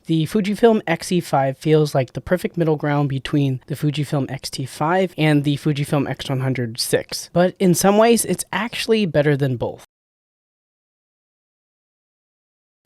The Fujifilm X-E5 feels like the perfect middle ground between the Fujifilm X-T5 and the Fujifilm X-100VI, but in some ways it's actually better than both.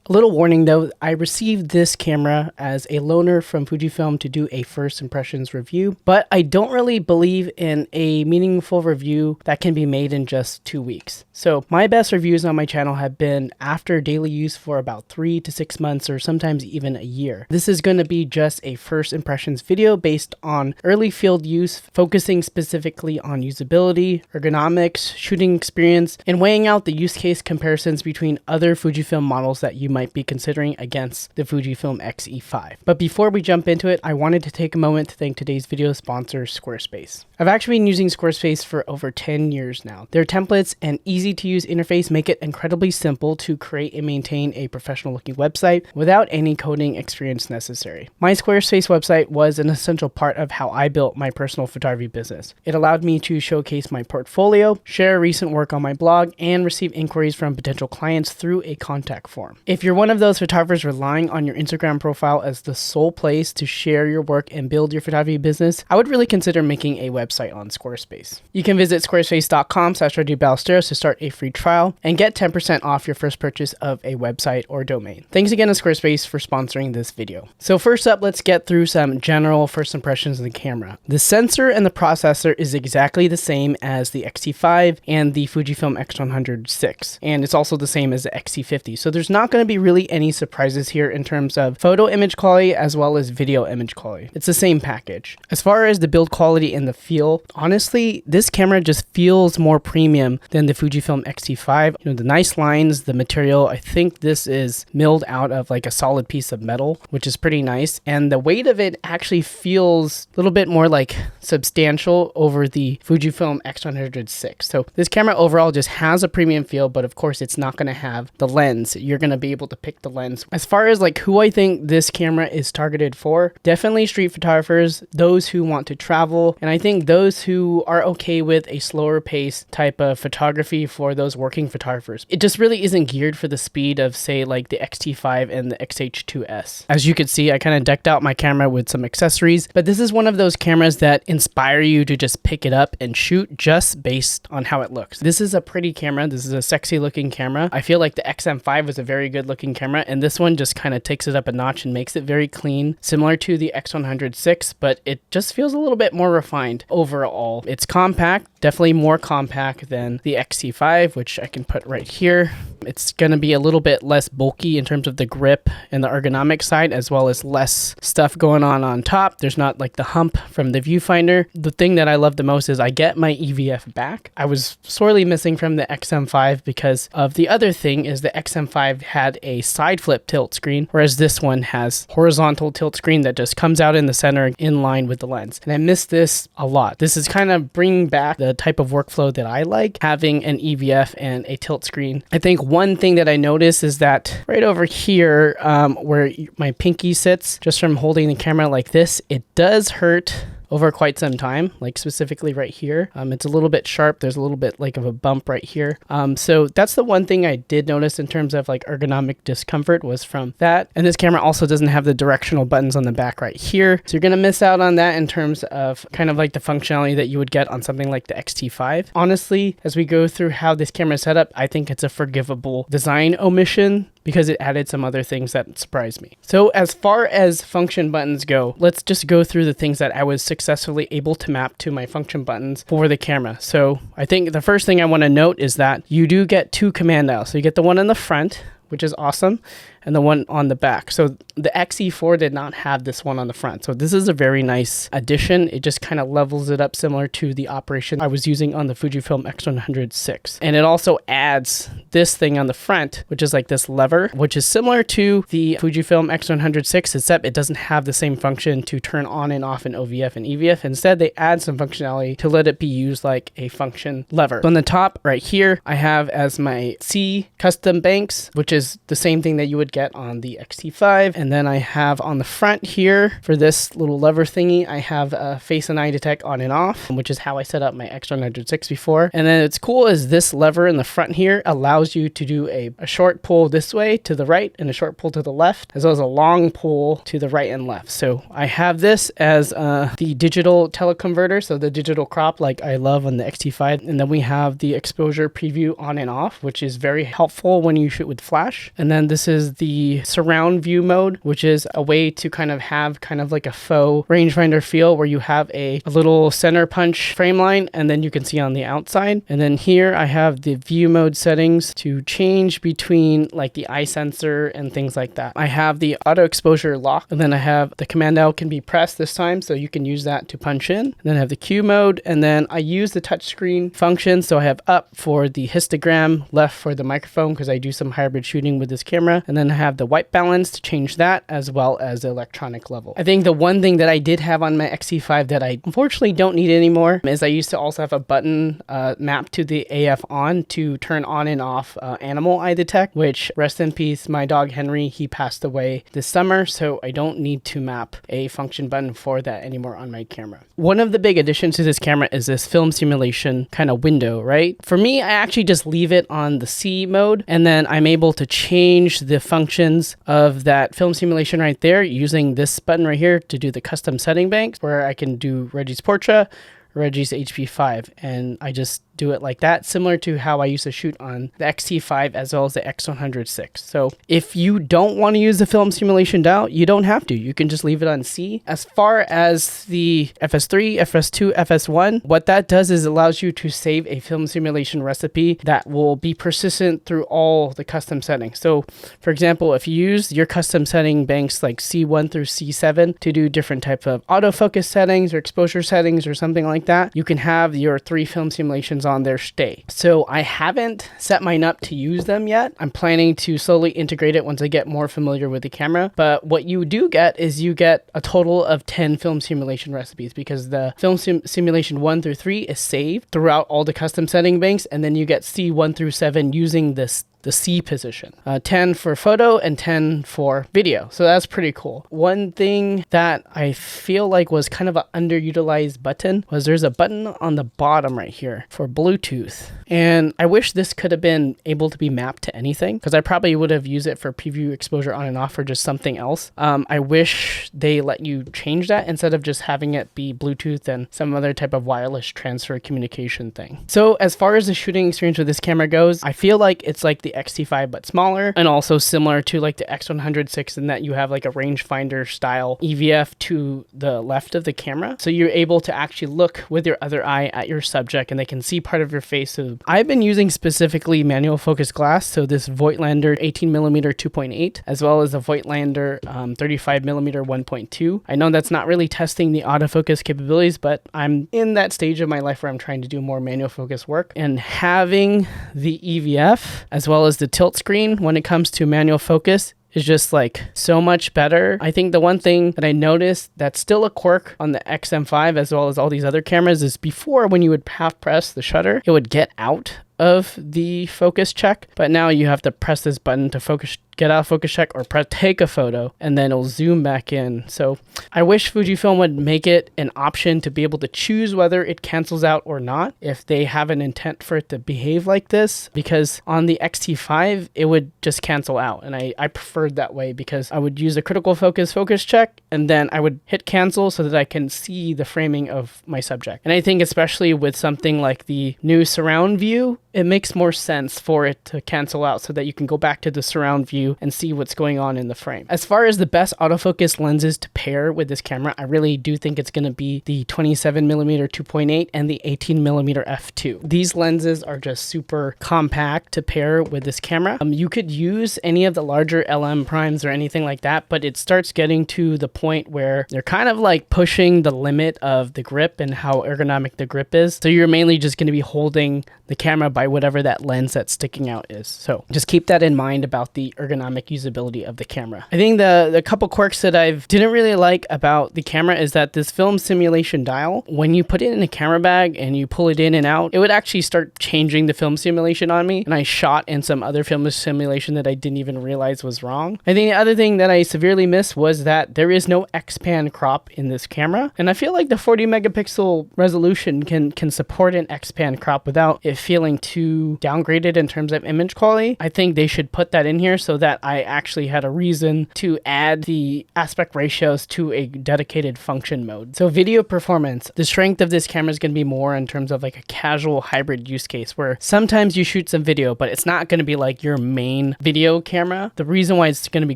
A little warning though, I received this camera as a loaner from Fujifilm to do a first impressions review, but I don't really believe in a meaningful review that can be made in just 2 weeks. So my best reviews on my channel have been after daily use for about 3 to 6 months or sometimes even a year. This is going to be just a first impressions video based on early field use, focusing specifically on usability, ergonomics, shooting experience, and weighing out the use case comparisons between other Fujifilm models that you might be considering against the Fujifilm X-E5. But before we jump into it, I wanted to take a moment to thank today's video sponsor, Squarespace. I've actually been using Squarespace for over 10 years now. Their templates and easy to use interface make it incredibly simple to create and maintain a professional looking website without any coding experience necessary. My Squarespace website was an essential part of how I built my personal photography business. It allowed me to showcase my portfolio, share recent work on my blog, and receive inquiries from potential clients through a contact form. If you're one of those photographers relying on your Instagram profile as the sole place to share your work and build your photography business, I would really consider making a website on Squarespace. You can visit squarespace.com/Reggie Ballesteros to start a free trial and get 10% off your first purchase of a website or domain. Thanks again to Squarespace for sponsoring this video. So first up, let's get through some general first impressions of the camera. The sensor and the processor is exactly the same as the X-T5 and the Fujifilm X-100VI, and it's also the same as the X-C50. So there's not going to be really any surprises here in terms of photo image quality as well as video image quality. It's the same package. As far as the build quality and the feel, honestly, this camera just feels more premium than the Fujifilm X-T5. You know, the nice lines, the material, I think this is milled out of like a solid piece of metal, which is pretty nice. And the weight of it actually feels a little bit more like substantial over the Fujifilm X-100VI. So this camera overall just has a premium feel, but of course it's not going to have the lens. You're going to be able to pick the lens. As far as like who I think this camera is targeted for, definitely street photographers, those who want to travel, and I think those who are okay with a slower pace type of photography for those working photographers. It just really isn't geared for the speed of say like the X-T5 and the X-H2S. As you can see, I kind of decked out my camera with some accessories, but this is one of those cameras that inspire you to just pick it up and shoot just based on how it looks. This is a pretty camera. This is a sexy looking camera. I feel like the XM5 was a very good looking camera, and this one just kind of takes it up a notch and makes it very clean, similar to the X-100VI, but it just feels a little bit more refined overall. It's compact, definitely more compact than the X-T5, which I can put right here. It's going to be a little bit less bulky in terms of the grip and the ergonomic side, as well as less stuff going on top. There's not like the hump from the viewfinder. The thing that I love the most is I get my EVF back. I was sorely missing from the XM5 because of the other thing is the XM5 had a side flip tilt screen, whereas this one has horizontal tilt screen that just comes out in the center in line with the lens. And I miss this a lot. This is kind of bringing back the type of workflow that I like, having an EVF and a tilt screen. I think one thing that I noticed is that right over here where my pinky sits, just from holding the camera like this, it does hurt over quite some time, like specifically right here. It's a little bit sharp. There's a little bit like of a bump right here. So that's the one thing I did notice in terms of like ergonomic discomfort was from that. And this camera also doesn't have the directional buttons on the back right here. So you're gonna miss out on that in terms of kind of like the functionality that you would get on something like the X-T5. Honestly, as we go through how this camera is set up, I think it's a forgivable design omission because it added some other things that surprised me. So as far as function buttons go, let's just go through the things that I was successfully able to map to my function buttons for the camera. So I think the first thing I want to note is that you do get 2 command dials. So you get the one in the front, which is awesome, and the one on the back. So the X-E4 did not have this one on the front. So this is a very nice addition. It just kind of levels it up similar to the operation I was using on the Fujifilm X-100VI. And it also adds this thing on the front, which is like this lever, which is similar to the Fujifilm X-100VI, except it doesn't have the same function to turn on and off in OVF and EVF. Instead, they add some functionality to let it be used like a function lever. So on the top right here, I have as my C custom banks, which is the same thing that you would would get on the X-E5. And then I have on the front here for this little lever thingy, I have a face and eye detect on and off, which is how I set up my X106 before. And then it's cool is this lever in the front here allows you to do a short pull this way to the right and a short pull to the left, as well as a long pull to the right and left. So I have this as the digital teleconverter, so the digital crop like I love on the X-E5. And then we have the exposure preview on and off, which is very helpful when you shoot with flash. And then this is the surround view mode, which is a way to kind of have kind of like a faux rangefinder feel where you have a little center punch frame line and then you can see on the outside. And then here I have the view mode settings to change between like the eye sensor and things like that. I have the auto exposure lock, and then I have the command L can be pressed this time, so you can use that to punch in. And then I have the Q mode, and then I use the touchscreen function. So I have up for the histogram, left for the microphone because I do some hybrid shooting with this camera. And then I have the white balance to change that, as well as the electronic level. I think the one thing that I did have on my X-E5 that I unfortunately don't need anymore is I used to also have a button mapped to the AF on to turn on and off animal eye detect, which rest in peace, my dog Henry, he passed away this summer, so I don't need to map a function button for that anymore on my camera. One of the big additions to this camera is this film simulation kind of window, right? For me, I actually just leave it on the C mode, and then I'm able to change the functions of that film simulation right there using this button right here to do the custom setting banks, where I can do Reggie's Portrait, Reggie's HP5, and I just do it like that, similar to how I used to shoot on the X-E5 as well as the X106. So if you don't want to use the film simulation dial, you don't have to. You can just leave it on C. As far as the FS3, FS2, FS1, what that does is allows you to save a film simulation recipe that will be persistent through all the custom settings. So for example, if you use your custom setting banks like C1 through C7 to do different types of autofocus settings or exposure settings or something like that, you can have your 3 film simulations on there stay. So I haven't set mine up to use them yet. I'm planning to slowly integrate it once I get more familiar with the camera. But what you do get is you get a total of 10 film simulation recipes, because the film simulation 1 through 3 is saved throughout all the custom setting banks, and then you get C1 through 7 using the C position. 10 for photo and 10 for video. So that's pretty cool. One thing that I feel like was kind of an underutilized button was there's a button on the bottom right here for Bluetooth. And I wish this could have been able to be mapped to anything, because I probably would have used it for preview exposure on and off or just something else. I wish they let you change that instead of just having it be Bluetooth and some other type of wireless transfer communication thing. So as far as the shooting experience with this camera goes, I feel like it's like the X-E5 but smaller, and also similar to like the X106 in that you have like a rangefinder style EVF to the left of the camera, so you're able to actually look with your other eye at your subject and they can see part of your face. So I've been using specifically manual focus glass, so this Voigtlander 18mm 2.8 as well as a Voigtlander 35mm 1.2. I know that's not really testing the autofocus capabilities, but I'm in that stage of my life where I'm trying to do more manual focus work, and having the EVF as well as the tilt screen when it comes to manual focus is just like so much better. I think the one thing that I noticed that's still a quirk on the XM5 as well as all these other cameras is before, when you would half press the shutter, it would get out of the focus check, but now you have to press this button to focus, get out of focus check, or take a photo, and then it'll zoom back in. So I wish Fujifilm would make it an option to be able to choose whether it cancels out or not if they have an intent for it to behave like this, because on the X-T5 it would just cancel out, and I preferred that way because I would use a critical focus check and then I would hit cancel so that I can see the framing of my subject. And I think especially with something like the new surround view, it makes more sense for it to cancel out so that you can go back to the surround view and see what's going on in the frame. As far as the best autofocus lenses to pair with this camera, I really do think it's going to be the 27mm 2.8 and the 18mm f2. These lenses are just super compact to pair with this camera. You could use any of the larger LM primes or anything like that, but it starts getting to the point where they're kind of like pushing the limit of the grip and how ergonomic the grip is. So you're mainly just going to be holding the camera by by whatever that lens that's sticking out is. So just keep that in mind about the ergonomic usability of the camera. I think the couple quirks that I didn't really like about the camera is that this film simulation dial, when you put it in a camera bag and you pull it in and out, it would actually start changing the film simulation on me. And I shot in some other film simulation that I didn't even realize was wrong. I think the other thing that I severely missed was that there is no X-pan crop in this camera. And I feel like the 40 megapixel resolution can support an X-pan crop without it feeling too downgraded in terms of image quality. I think they should put that in here so that I actually had a reason to add the aspect ratios to a dedicated function mode. So video performance, the strength of this camera is going to be more in terms of like a casual hybrid use case where sometimes you shoot some video, but it's not going to be like your main video camera. The reason why it's going to be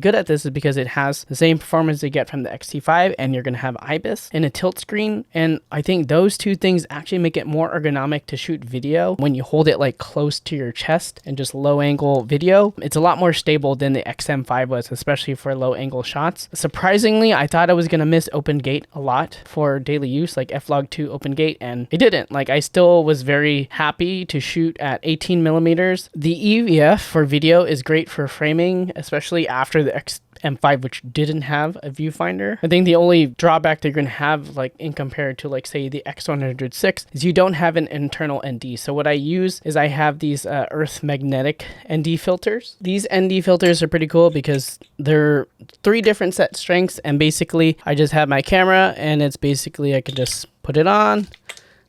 good at this is because it has the same performance you get from the X-E5, and you're going to have IBIS and a tilt screen. And I think those two things actually make it more ergonomic to shoot video when you hold it like close to your chest and just low angle video. It's a lot more stable than the XM5 was, especially for low angle shots. Surprisingly, I thought I was going to miss open gate a lot for daily use, like f-log2 open gate, and it didn't. Like, I still was very happy to shoot at 18 millimeters. The EVF for video is great for framing, especially after the M5, which didn't have a viewfinder. I think the only drawback they're going to have, like in compared to like say the X106, is you don't have an internal ND. So what I use is I have these Earth magnetic ND filters. These ND filters are pretty cool because they're 3 different set strengths, and basically I just have my camera and it's basically I can just put it on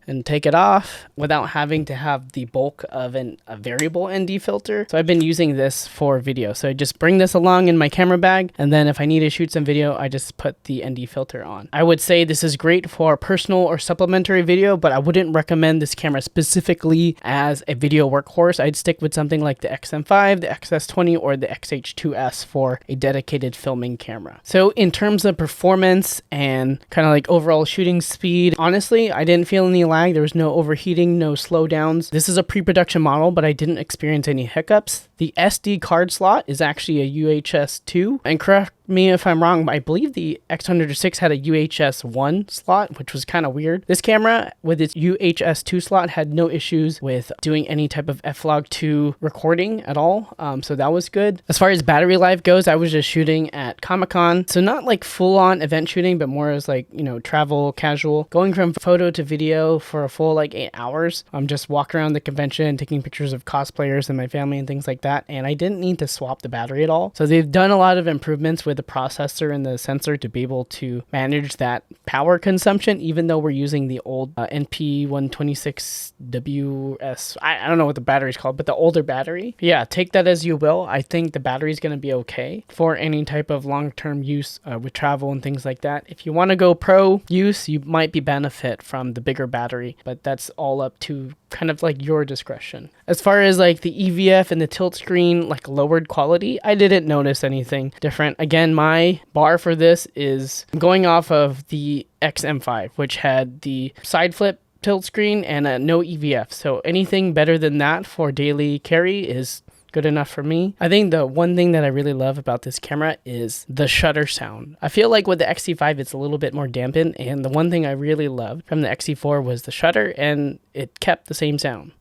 and take it off without having to have the bulk of a variable ND filter. So I've been using this for video. So I just bring this along in my camera bag, and then if I need to shoot some video, I just put the ND filter on. I would say this is great for personal or supplementary video, but I wouldn't recommend this camera specifically as a video workhorse. I'd stick with something like the XM5, the XS20, or the XH2S for a dedicated filming camera. So in terms of performance and kind of like overall shooting speed, honestly, I didn't feel any lag. There was no overheating, no slowdowns. This is a pre-production model, but I didn't experience any hiccups. The SD card slot is actually a UHS 2, and correct me if I'm wrong, but I believe the X106 had a UHS 1 slot, which was kind of weird. This camera with its UHS 2 slot had no issues with doing any type of f-log2 recording at all, so that was good. As far as battery life goes, I was just shooting at Comic-Con, so not like full-on event shooting, but more as like, you know, travel, casual. Going from photo to video for a full like 8 hours. I'm just walking around the convention, taking pictures of cosplayers and my family and things like that, and I didn't need to swap the battery at all. So they've done a lot of improvements with the processor and the sensor to be able to manage that power consumption, even though we're using the old NP126WS. I don't know what the battery is called, but the older battery. Yeah, take that as you will. I think the battery is going to be okay for any type of long-term use with travel and things like that. If you want to go pro use, you might be benefit from the bigger battery, but that's all up to kind of like your discretion. As far as like the EVF and the tilt screen, like lowered quality, I didn't notice anything different. Again, my bar for this is going off of the XM5, which had the side flip tilt screen and no EVF. So anything better than that for daily carry is good enough for me. I think the one thing that I really love about this camera is the shutter sound. I feel like with the X-E5 it's a little bit more dampened, and the one thing I really loved from the X-E4 was the shutter, and it kept the same sound.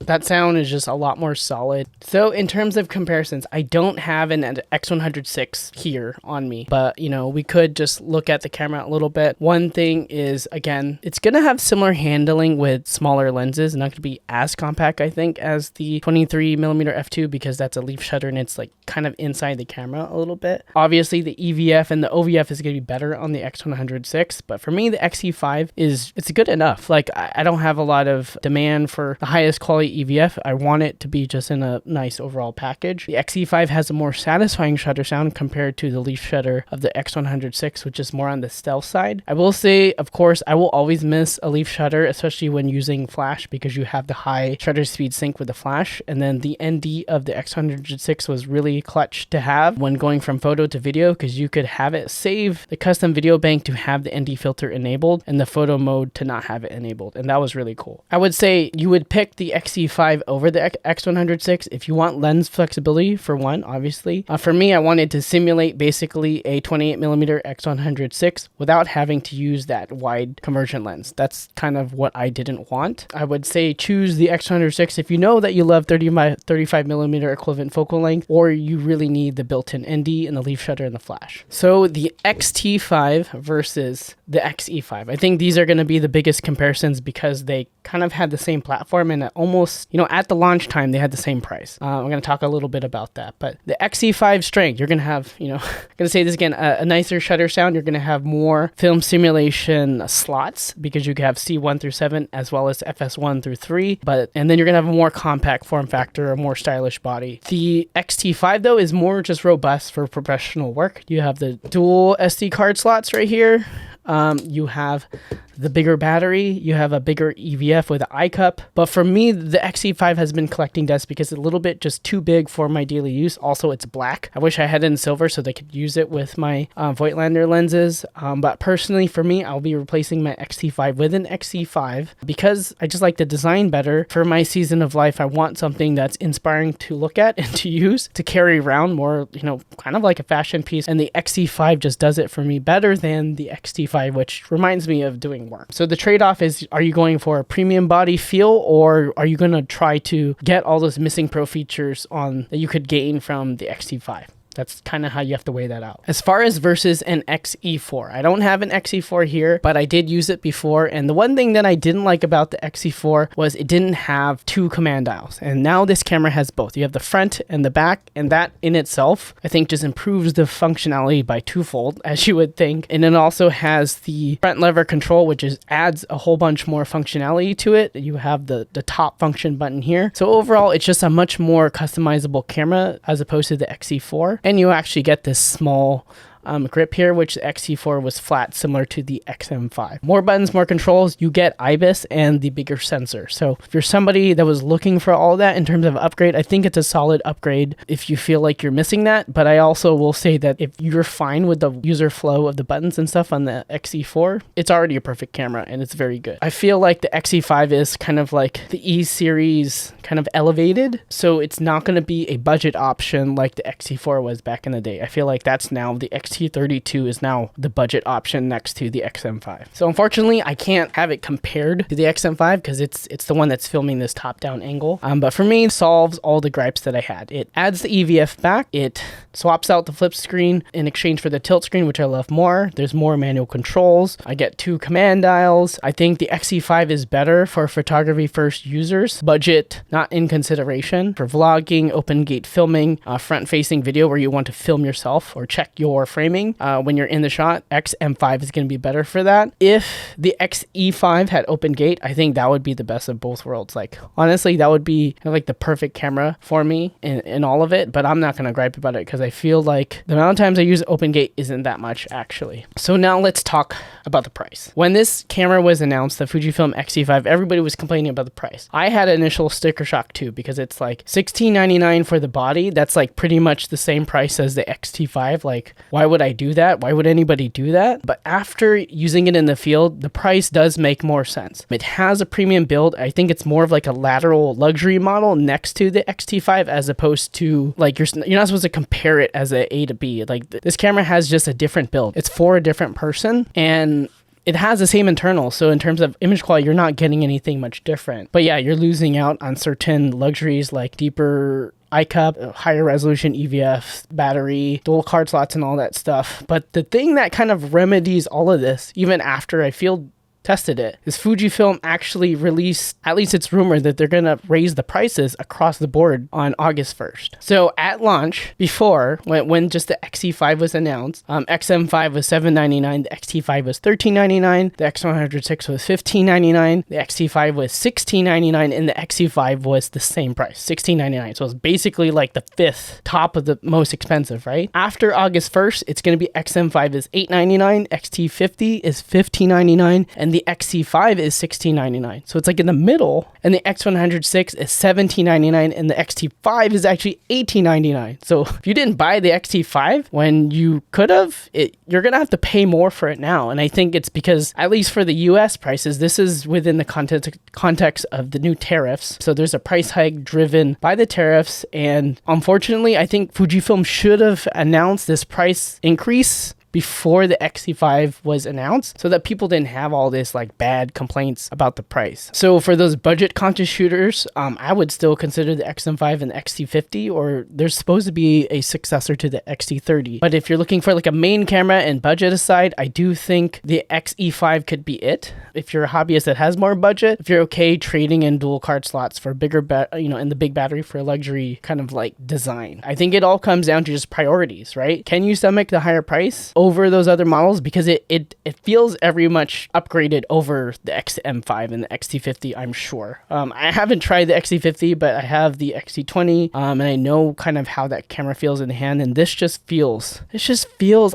That sound is just a lot more solid. So in terms of comparisons, I don't have an X106 here on me, but you know, we could just look at the camera a little bit. One thing is, again, it's going to have similar handling with smaller lenses, not going to be as compact, I think, as the 23mm f2, because that's a leaf shutter and it's like kind of inside the camera a little bit. Obviously the EVF and the OVF is going to be better on the X106, but for me the X-E5 it's good enough. Like, I don't have a lot of demand for the highest quality EVF. I want it to be just in a nice overall package. The X-E5 has a more satisfying shutter sound compared to the leaf shutter of the X106, which is more on the stealth side. I will say, of course, I will always miss a leaf shutter, especially when using flash, because you have the high shutter speed sync with the flash. And then the ND of the X106 was really clutch to have when going from photo to video, because you could have it save the custom video bank to have the ND filter enabled and the photo mode to not have it enabled. And that was really cool. I would say you would pick the X-E5 X-E5 over the X106 if you want lens flexibility, for one, obviously. For me, I wanted to simulate basically a 28mm X106 without having to use that wide conversion lens. That's kind of what I didn't want. I would say choose the X106 if you know that you love 35mm equivalent focal length, or you really need the built-in ND and the leaf shutter and the flash. So the X-T5 versus the X-E5. I think these are going to be the biggest comparisons because they kind of had the same platform and almost, at the launch time, they had the same price. I'm going to talk a little bit about that. But the X-E5 strength, you're going to have, I'm going to say this again, a nicer shutter sound. You're going to have more film simulation slots because you can have C1 through 7 as well as FS1 through 3. And then you're going to have a more compact form factor, a more stylish body. The X-T5 though is more just robust for professional work. You have the dual SD card slots right here. You have the bigger battery, you have a bigger EVF with an iCup. But for me, the X-E5 has been collecting dust because it's a little bit just too big for my daily use. Also, it's black. I wish I had it in silver so they could use it with my Voigtlander lenses. But personally, for me, I'll be replacing my X-T5 with an X-E5 because I just like the design better. For my season of life, I want something that's inspiring to look at and to use, to carry around more, kind of like a fashion piece. And the X-E5 just does it for me better than the X-T5, which reminds me of doing work. So the trade-off is, are you going for a premium body feel, or are you going to try to get all those missing pro features on that you could gain from the X-T5? That's kind of how you have to weigh that out. As far as versus an X-E4, I don't have an X-E4 here, but I did use it before. And the one thing that I didn't like about the X-E4 was it didn't have 2 command dials. And now this camera has both. You have the front and the back, and that in itself, I think just improves the functionality by twofold, as you would think. And it also has the front lever control, which adds a whole bunch more functionality to it. You have the top function button here. So overall, it's just a much more customizable camera as opposed to the X-E4. And you actually get this small grip here, which the X-E4 was flat, similar to the XM5. More buttons, more controls, you get IBIS and the bigger sensor. So if you're somebody that was looking for all that in terms of upgrade, I think it's a solid upgrade if you feel like you're missing that. But I also will say that if you're fine with the user flow of the buttons and stuff on the X-E4, it's already a perfect camera and it's very good. I feel like the X-E5 is kind of like the E series kind of elevated. So it's not going to be a budget option like the X-E4 was back in the day. I feel like that's now the X-T32 is now the budget option next to the XM5. So unfortunately, I can't have it compared to the XM5 because it's the one that's filming this top-down angle. But for me, it solves all the gripes that I had. It adds the EVF back. It swaps out the flip screen in exchange for the tilt screen, which I love more. There's more manual controls. I get 2 command dials. I think the X-E5 is better for photography first users. Budget not in consideration. For vlogging, open gate filming, front-facing video where you want to film yourself or check your framing when you're in the shot, XM5 is going to be better for that. If the X-E5 had open gate, I think that would be the best of both worlds. Like, honestly, that would be kind of like the perfect camera for me in all of it, but I'm not going to gripe about it because I feel like the amount of times I use open gate isn't that much actually. So now let's talk about the price. When this camera was announced, the Fujifilm X-E5, everybody was complaining about the price. I had an initial sticker shock too because it's like $16.99 for the body. That's like pretty much the same price as the X-T5. Like, why would I do that? Why would anybody do that? But after using it in the field, the price does make more sense. It has a premium build. I think it's more of like a lateral luxury model next to the X-T5 as opposed to like you're not supposed to compare it as a to B. Like this camera has just a different build. It's for a different person and it has the same internal, so in terms of image quality, you're not getting anything much different. But yeah, you're losing out on certain luxuries like deeper iCup, higher resolution EVF, battery, dual card slots, and all that stuff. But the thing that kind of remedies all of this, even after I field tested it, is Fujifilm actually released, at least it's rumored that they're going to raise the prices across the board on August 1st. So at launch, before, when just the X-E5 was announced, XM5 was $799, the X-T5 was $1399, the X106 was $1599, the X-T5 was $1699, and the X-E5 was the same price, $1699. So it's basically like the 5th top of the most expensive, right? After August 1st, it's going to be XM5 is $899, X-T50 is $1599, and and the X-E5 is $1699. So it's like in the middle, and the X106 is $1799, and the X-T5 is actually $1899. So if you didn't buy the X-T5 when you could have, you're gonna have to pay more for it now. And I think it's because, at least for the US prices, this is within the context of the new tariffs. So there's a price hike driven by the tariffs, and unfortunately, I think Fujifilm should have announced this price increase before the X-E5 was announced, so that people didn't have all this like bad complaints about the price. So for those budget conscious shooters, I would still consider the X-M5 and the X-T50, or there's supposed to be a successor to the X-T30. But if you're looking for like a main camera and budget aside, I do think the X-E5 could be it. If you're a hobbyist that has more budget, if you're okay trading in dual card slots for bigger, and the big battery for a luxury kind of like design. I think it all comes down to just priorities, right? Can you stomach the higher price over those other models? Because it feels very much upgraded over the X-M5 and the X-T50, I'm sure. I haven't tried the X-T50, but I have the X-T20, and I know kind of how that camera feels in the hand, and this just feels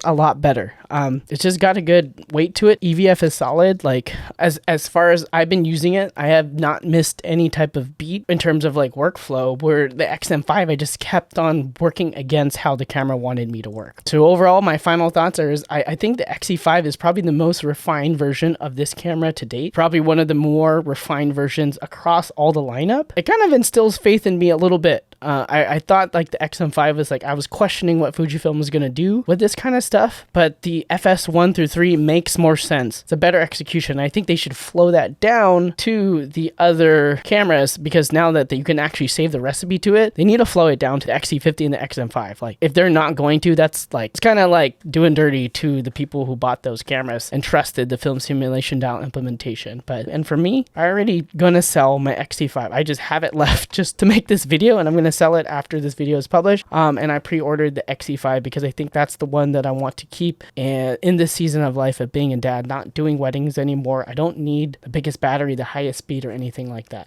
a lot better. It's just got a good weight to it. EVF is solid. Like as far as I've been using it, I have not missed any type of beat in terms of like workflow, where the X-M5, I just kept on working against how the camera wanted me to work. So overall, my final thoughts are, I think the X-E5 is probably the most refined version of this camera to date. Probably one of the more refined versions across all the lineup. It kind of instills faith in me a little bit. I thought like the X-M5 was like, I was questioning what Fujifilm was going to do with this kind of stuff, but the FS1 through 3 makes more sense. It's a better execution. I think they should flow that down to the other cameras, because now that you can actually save the recipe to it, they need to flow it down to the X-E50 and the X-M5. Like if they're not going to, that's like, it's kind of like doing dirty to the people who bought those cameras and trusted the film simulation dial implementation. And for me, I already gonna sell my X-T5. I just have it left just to make this video, and I'm gonna sell it after this video is published. And I pre-ordered the X-E5 because I think that's the one that I want to keep in this season of life of being a dad, not doing weddings anymore. I don't need the biggest battery, the highest speed, or anything like that.